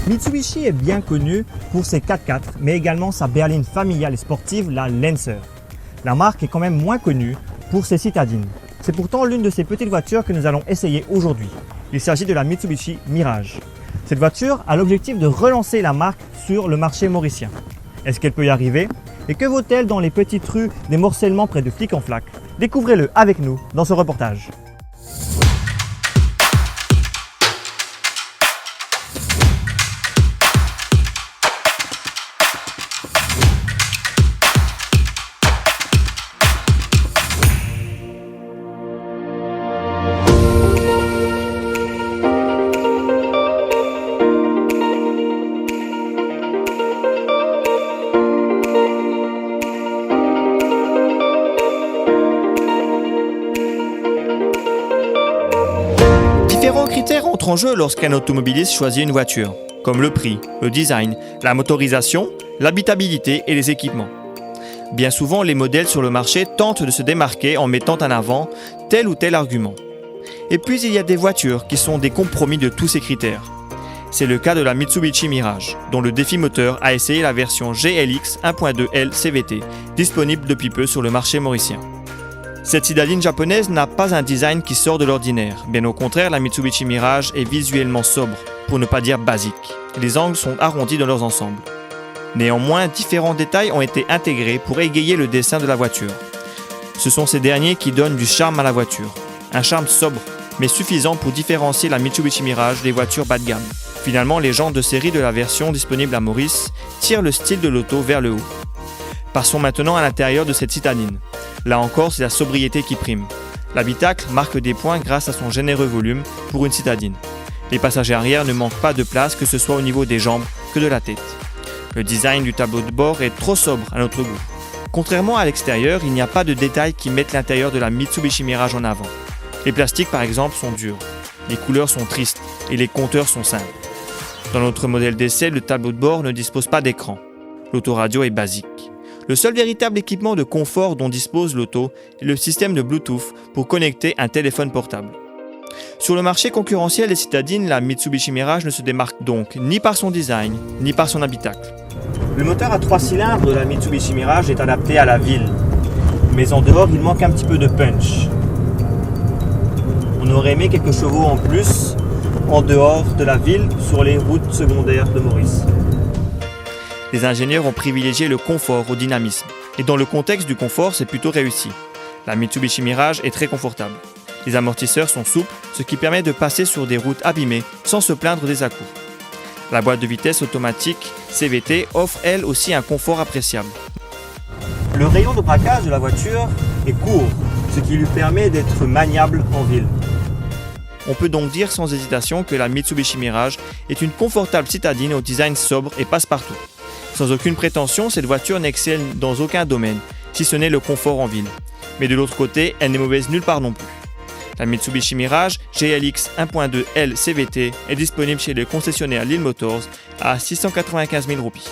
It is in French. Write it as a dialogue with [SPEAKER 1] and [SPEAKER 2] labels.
[SPEAKER 1] Mitsubishi est bien connu pour ses 4x4, mais également sa berline familiale et sportive, la Lancer. La marque est quand même moins connue pour ses citadines. C'est pourtant l'une de ces petites voitures que nous allons essayer aujourd'hui. Il s'agit de la Mitsubishi Mirage. Cette voiture a l'objectif de relancer la marque sur le marché mauricien. Est-ce qu'elle peut y arriver? Et que vaut-elle dans les petites rues des morcellements près de Flic-en-Flac? Découvrez-le avec nous dans ce reportage.
[SPEAKER 2] Différents critères entrent en jeu lorsqu'un automobiliste choisit une voiture, comme le prix, le design, la motorisation, l'habitabilité et les équipements. Bien souvent, les modèles sur le marché tentent de se démarquer en mettant en avant tel ou tel argument. Et puis il y a des voitures qui sont des compromis de tous ces critères. C'est le cas de la Mitsubishi Mirage, dont le défi moteur a essayé la version GLX 1.2L CVT, disponible depuis peu sur le marché mauricien. Cette citadine japonaise n'a pas un design qui sort de l'ordinaire. Bien au contraire, la Mitsubishi Mirage est visuellement sobre, pour ne pas dire basique. Les angles sont arrondis dans leurs ensembles. Néanmoins, différents détails ont été intégrés pour égayer le dessin de la voiture. Ce sont ces derniers qui donnent du charme à la voiture. Un charme sobre, mais suffisant pour différencier la Mitsubishi Mirage des voitures bas de gamme. Finalement, les jantes de série de la version disponible à Maurice tirent le style de l'auto vers le haut. Passons maintenant à l'intérieur de cette citadine. Là encore, c'est la sobriété qui prime. L'habitacle marque des points grâce à son généreux volume pour une citadine. Les passagers arrière ne manquent pas de place, que ce soit au niveau des jambes que de la tête. Le design du tableau de bord est trop sobre à notre goût. Contrairement à l'extérieur, il n'y a pas de détails qui mettent l'intérieur de la Mitsubishi Mirage en avant. Les plastiques par exemple sont durs, les couleurs sont tristes et les compteurs sont simples. Dans notre modèle d'essai, le tableau de bord ne dispose pas d'écran. L'autoradio est basique. Le seul véritable équipement de confort dont dispose l'auto est le système de Bluetooth pour connecter un téléphone portable. Sur le marché concurrentiel des citadines, la Mitsubishi Mirage ne se démarque donc ni par son design, ni par son habitacle.
[SPEAKER 1] Le moteur à 3 cylindres de la Mitsubishi Mirage est adapté à la ville. Mais en dehors, il manque un petit peu de punch. On aurait aimé quelques chevaux en plus en dehors de la ville sur les routes secondaires de Maurice.
[SPEAKER 2] Les ingénieurs ont privilégié le confort au dynamisme. Et dans le contexte du confort, c'est plutôt réussi. La Mitsubishi Mirage est très confortable. Les amortisseurs sont souples, ce qui permet de passer sur des routes abîmées sans se plaindre des à-coups. La boîte de vitesse automatique CVT offre elle aussi un confort appréciable.
[SPEAKER 1] Le rayon de braquage de la voiture est court, ce qui lui permet d'être maniable en ville.
[SPEAKER 2] On peut donc dire sans hésitation que la Mitsubishi Mirage est une confortable citadine au design sobre et passe-partout. Sans aucune prétention, cette voiture n'excelle dans aucun domaine, si ce n'est le confort en ville. Mais de l'autre côté, elle n'est mauvaise nulle part non plus. La Mitsubishi Mirage GLX 1.2L CVT est disponible chez le concessionnaire Lille Motors à 695 000 roupies.